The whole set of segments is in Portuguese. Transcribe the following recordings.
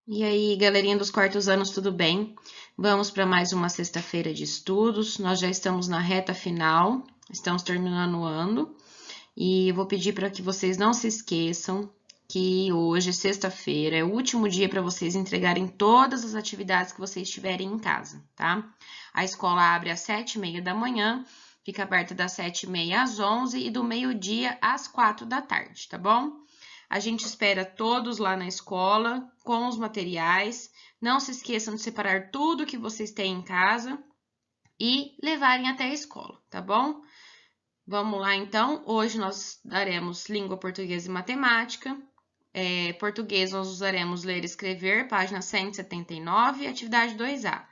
E aí, galerinha dos quartos anos, tudo bem? Vamos para mais uma sexta-feira de estudos. Nós já estamos na reta final, estamos terminando o ano. E eu vou pedir para que vocês não se esqueçam que hoje, sexta-feira, é o último dia para vocês entregarem todas as atividades que vocês tiverem em casa, tá? A escola abre às 7h30 da manhã, fica aberta das 7h30 às 11h e do meio-dia às 4 da tarde, tá bom? A gente espera todos lá na escola com os materiais. Não se esqueçam de separar tudo que vocês têm em casa e levarem até a escola, tá bom? Vamos lá, então. Hoje nós daremos língua portuguesa e matemática. Português nós usaremos ler e escrever, página 179, atividade 2A.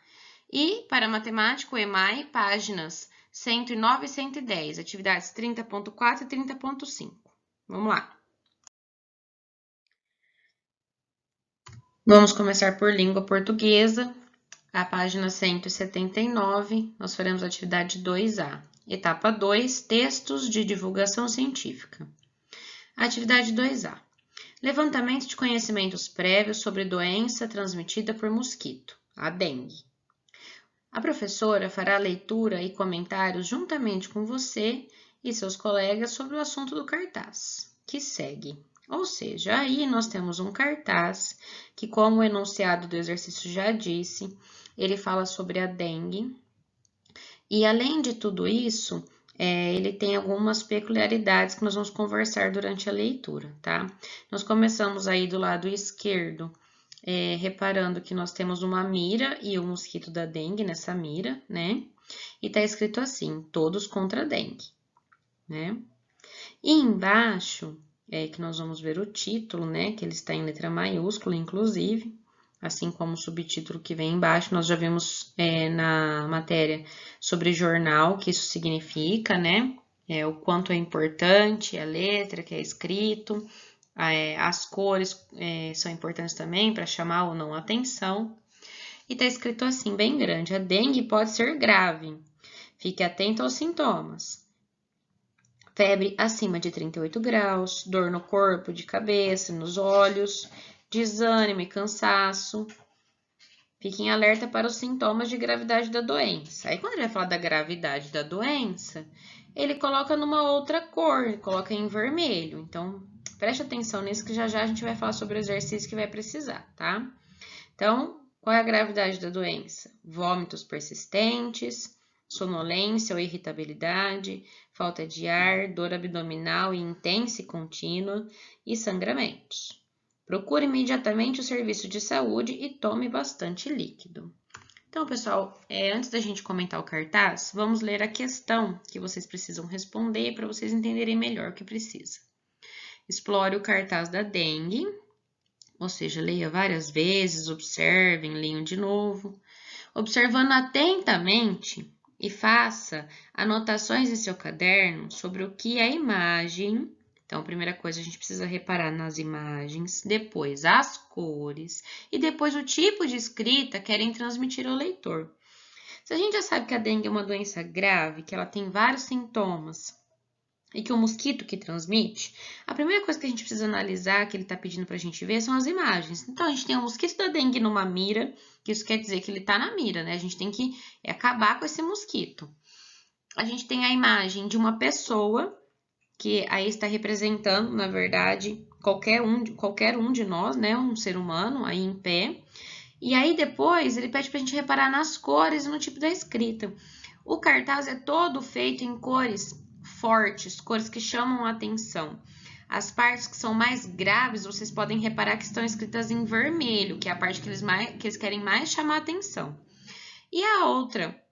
E para matemática, o EMAI, páginas 109 e 110, atividades 30.4 e 30.5. Vamos lá. Vamos começar por língua portuguesa. A página 179, nós faremos a atividade 2A. Etapa 2, textos de divulgação científica. Atividade 2A. Levantamento de conhecimentos prévios sobre doença transmitida por mosquito, a dengue. A professora fará leitura e comentários juntamente com você e seus colegas sobre o assunto do cartaz, que segue. Ou seja, aí nós temos um cartaz que, como o enunciado do exercício já disse, ele fala sobre a dengue. E além de tudo isso, ele tem algumas peculiaridades que nós vamos conversar durante a leitura, tá? Nós começamos aí do lado esquerdo, reparando que nós temos uma mira e o mosquito da dengue nessa mira, né? E tá escrito assim, todos contra a dengue, né? E embaixo, que nós vamos ver o título, né? Que ele está em letra maiúscula, inclusive, assim como o subtítulo que vem embaixo, nós já vimos na matéria sobre jornal, que isso significa, né? O quanto é importante a letra que é escrito, as cores são importantes também para chamar ou não a atenção. E tá escrito assim, bem grande, a dengue pode ser grave, fique atento aos sintomas. Febre acima de 38 graus, dor no corpo, de cabeça, nos olhos, desânimo e cansaço. Fiquem alerta para os sintomas de gravidade da doença. Aí, quando ele vai falar da gravidade da doença, ele coloca numa outra cor, coloca em vermelho. Então, preste atenção nisso que já já a gente vai falar sobre o exercício que vai precisar, tá? Então, qual é a gravidade da doença? Vômitos persistentes, sonolência ou irritabilidade, falta de ar, dor abdominal intensa e contínua e sangramentos. Procure imediatamente o serviço de saúde e tome bastante líquido. Então, pessoal, antes da gente comentar o cartaz, vamos ler a questão que vocês precisam responder para vocês entenderem melhor o que precisa. Explore o cartaz da dengue, ou seja, leia várias vezes, observem, leiam de novo, observando atentamente e faça anotações em seu caderno sobre o que é imagem. Então, a primeira coisa, a gente precisa reparar nas imagens, depois as cores e depois o tipo de escrita que querem transmitir ao leitor. Se a gente já sabe que a dengue é uma doença grave, que ela tem vários sintomas e que o mosquito que transmite, a primeira coisa que a gente precisa analisar, que ele está pedindo para a gente ver, são as imagens. Então, a gente tem o mosquito da dengue numa mira, que isso quer dizer que ele está na mira, né? A gente tem que acabar com esse mosquito. A gente tem a imagem de uma pessoa, que aí está representando, na verdade, qualquer um de nós, né? Um ser humano aí em pé. E aí depois ele pede para a gente reparar nas cores e no tipo da escrita. O cartaz é todo feito em cores fortes, cores que chamam a atenção. As partes que são mais graves, vocês podem reparar que estão escritas em vermelho, que é a parte que eles querem mais chamar a atenção. E a outra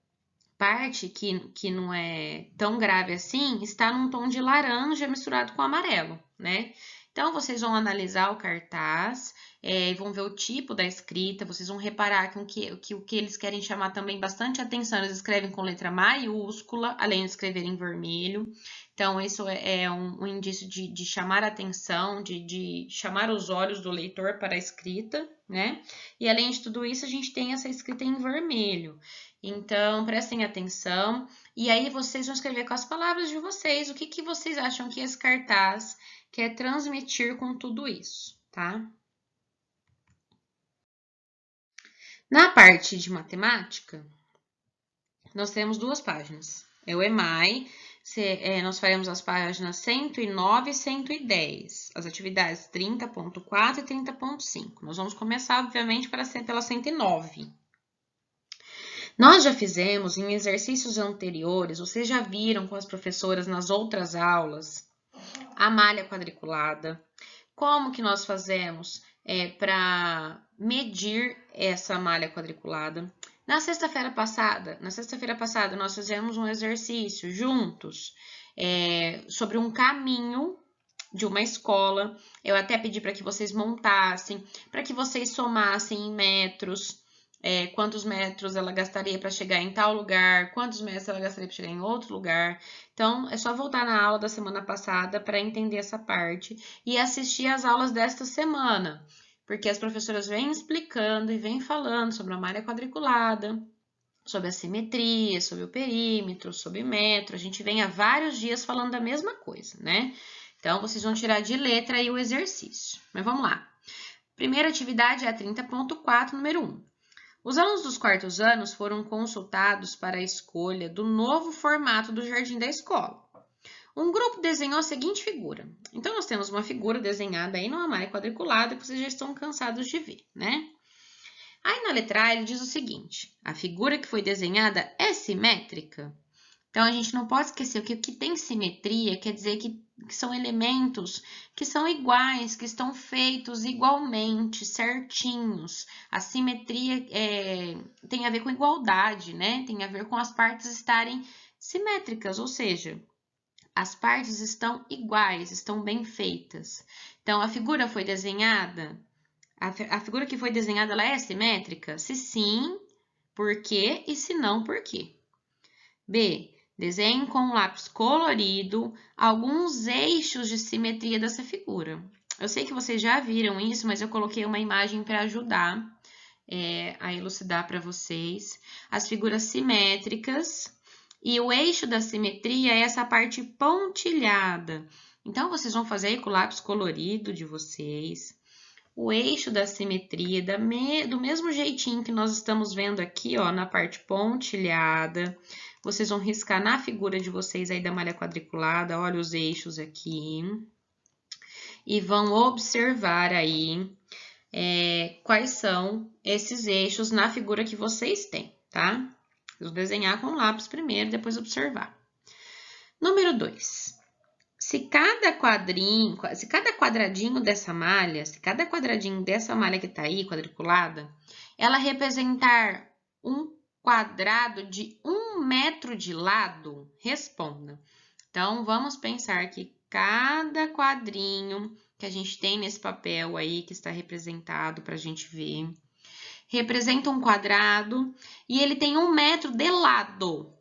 parte, que não é tão grave assim, está num tom de laranja misturado com amarelo, né? Então, vocês vão analisar o cartaz, e vão ver o tipo da escrita, vocês vão reparar que o que eles querem chamar também bastante atenção, eles escrevem com letra maiúscula, além de escrever em vermelho. Então, isso é um indício de chamar a atenção, de chamar os olhos do leitor para a escrita, né? E além de tudo isso, a gente tem essa escrita em vermelho. Então, prestem atenção. E aí, vocês vão escrever com as palavras de vocês o que vocês acham que esse cartaz quer transmitir com tudo isso, tá? Na parte de matemática, nós temos duas páginas. É o EMAI, nós faremos as páginas 109 e 110, as atividades 30.4 e 30.5. Nós vamos começar, obviamente, pela 109. Nós já fizemos em exercícios anteriores, vocês já viram com as professoras nas outras aulas, a malha quadriculada. Como que nós fazemos para medir essa malha quadriculada? Na sexta-feira passada, nós fizemos um exercício juntos sobre um caminho de uma escola. Eu até pedi para que vocês montassem, para que vocês somassem em metros, quantos metros ela gastaria para chegar em tal lugar, quantos metros ela gastaria para chegar em outro lugar. Então, é só voltar na aula da semana passada para entender essa parte e assistir às aulas desta semana, porque as professoras vêm explicando e vêm falando sobre a malha quadriculada, sobre a simetria, sobre o perímetro, sobre metro. A gente vem há vários dias falando da mesma coisa, né? Então, vocês vão tirar de letra aí o exercício. Mas vamos lá. Primeira atividade é a 30.4, número 1. Os alunos dos quartos anos foram consultados para a escolha do novo formato do jardim da escola. Um grupo desenhou a seguinte figura. Então, nós temos uma figura desenhada aí numa malha quadriculada que vocês já estão cansados de ver, né? Aí, na letra A, ele diz o seguinte. A figura que foi desenhada é simétrica? Então, a gente não pode esquecer que o que tem simetria quer dizer que são elementos que são iguais, que estão feitos igualmente, certinhos. A simetria tem a ver com igualdade, né? Tem a ver com as partes estarem simétricas, ou seja, as partes estão iguais, estão bem feitas. Então, a figura foi desenhada, a figura que foi desenhada, ela é simétrica? Se sim, por quê? E se não, por quê? B. Desenhe com lápis colorido alguns eixos de simetria dessa figura. Eu sei que vocês já viram isso, mas eu coloquei uma imagem para ajudar a elucidar para vocês. As figuras simétricas e o eixo da simetria é essa parte pontilhada. Então, vocês vão fazer aí com o lápis colorido de vocês. O eixo da simetria, do mesmo jeitinho que nós estamos vendo aqui, ó, na parte pontilhada. Vocês vão riscar na figura de vocês aí da malha quadriculada, olha os eixos aqui. E vão observar aí quais são esses eixos na figura que vocês têm, tá? Vou desenhar com lápis primeiro, depois observar. Número 2. Se cada quadradinho dessa malha, que tá aí, quadriculada, ela representar um quadrado de 1 metro de lado, responda. Então, vamos pensar que cada quadrinho que a gente tem nesse papel aí, que está representado para a gente ver, representa um quadrado e ele tem 1 metro de lado.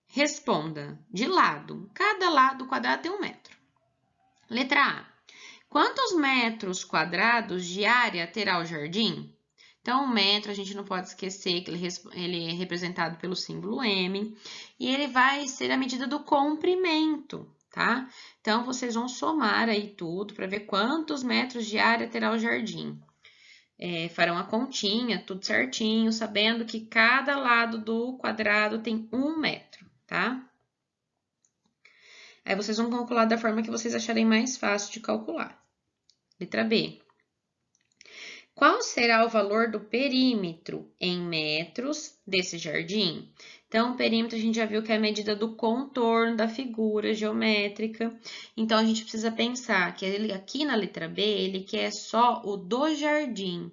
Responda, de lado. Cada lado do quadrado tem 1 metro. Letra A. Quantos metros quadrados de área terá o jardim? Então, o metro, a gente não pode esquecer que ele é representado pelo símbolo M. E ele vai ser a medida do comprimento, tá? Então, vocês vão somar aí tudo para ver quantos metros de área terá o jardim. Farão a continha, tudo certinho, sabendo que cada lado do quadrado tem 1 metro, tá? Aí vocês vão calcular da forma que vocês acharem mais fácil de calcular. Letra B. Qual será o valor do perímetro em metros desse jardim? Então, o perímetro a gente já viu que é a medida do contorno da figura geométrica. Então, a gente precisa pensar que ele, aqui na letra B, ele quer só o do jardim.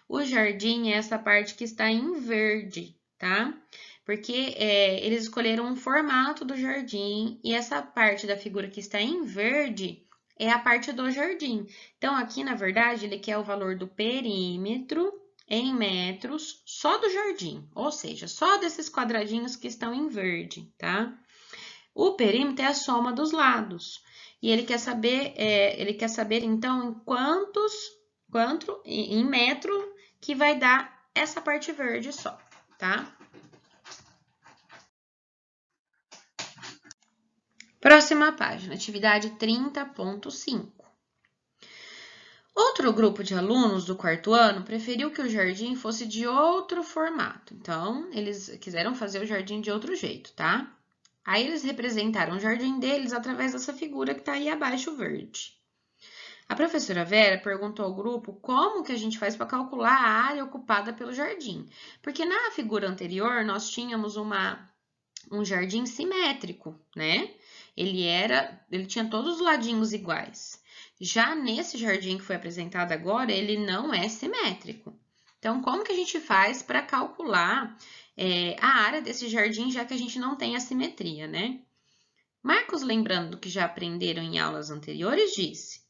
O jardim é essa parte que está em verde, tá? Porque eles escolheram um formato do jardim e essa parte da figura que está em verde é a parte do jardim. Então, aqui, na verdade, ele quer o valor do perímetro em metros só do jardim, ou seja, só desses quadradinhos que estão em verde, tá? O perímetro é a soma dos lados. E ele quer saber, então, em metro que vai dar essa parte verde só, tá? Próxima página, atividade 30.5. Outro grupo de alunos do quarto ano preferiu que o jardim fosse de outro formato. Então, eles quiseram fazer o jardim de outro jeito, tá? Aí eles representaram o jardim deles através dessa figura que está aí abaixo, verde. A professora Vera perguntou ao grupo como que a gente faz para calcular a área ocupada pelo jardim. Porque na figura anterior nós tínhamos um jardim simétrico, né? Ele tinha todos os ladinhos iguais. Já nesse jardim que foi apresentado agora, ele não é simétrico. Então, como que a gente faz para calcular a área desse jardim, já que a gente não tem a simetria, né? Marcos, lembrando do que já aprenderam em aulas anteriores, disse: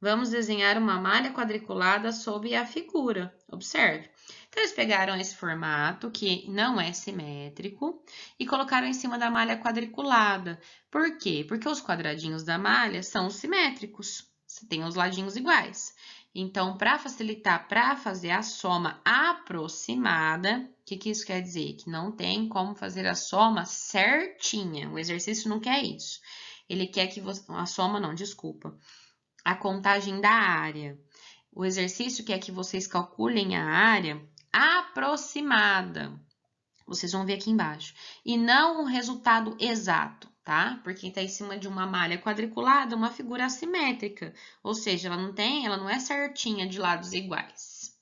vamos desenhar uma malha quadriculada sob a figura. Observe. Então, eles pegaram esse formato, que não é simétrico, e colocaram em cima da malha quadriculada. Por quê? Porque os quadradinhos da malha são simétricos. Você tem os ladinhos iguais. Então, para facilitar, para fazer a soma aproximada, o que isso quer dizer? Que não tem como fazer a soma certinha. O exercício não quer isso. Ele quer que você... A soma não, desculpa. A contagem da área. O exercício quer que vocês calculem a área aproximada. Vocês vão ver aqui embaixo. E não o resultado exato, tá? Porque está em cima de uma malha quadriculada, uma figura assimétrica. Ou seja, ela não é certinha de lados iguais.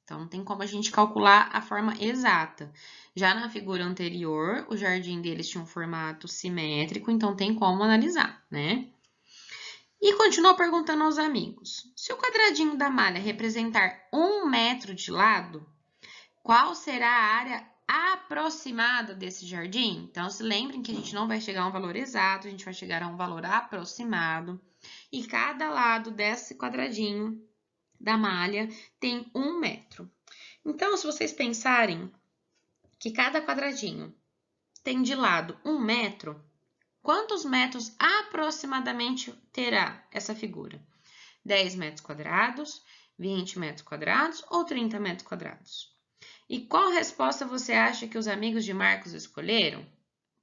Então, não tem como a gente calcular a forma exata. Já na figura anterior, o jardim deles tinha um formato simétrico, então tem como analisar, né? E continuou perguntando aos amigos: se o quadradinho da malha representar 1 metro de lado, qual será a área aproximada desse jardim? Então, se lembrem que a gente não vai chegar a um valor exato, a gente vai chegar a um valor aproximado. E cada lado desse quadradinho da malha tem 1 metro. Então, se vocês pensarem que cada quadradinho tem de lado 1 metro, quantos metros aproximadamente terá essa figura? 10 metros quadrados, 20 metros quadrados ou 30 metros quadrados? E qual resposta você acha que os amigos de Marcos escolheram?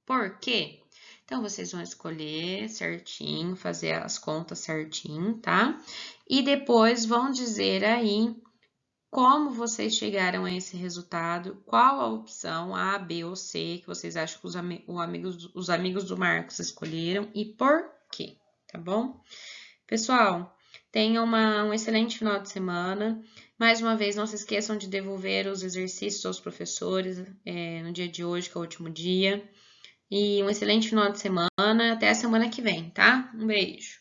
Por quê? Então, vocês vão escolher certinho, fazer as contas certinho, tá? E depois vão dizer aí como vocês chegaram a esse resultado, qual a opção A, B ou C que vocês acham que os amigos do Marcos escolheram e por quê, tá bom? Pessoal, tenham um excelente final de semana. Mais uma vez, não se esqueçam de devolver os exercícios aos professores no dia de hoje, que é o último dia. E um excelente final de semana. Até a semana que vem, tá? Um beijo.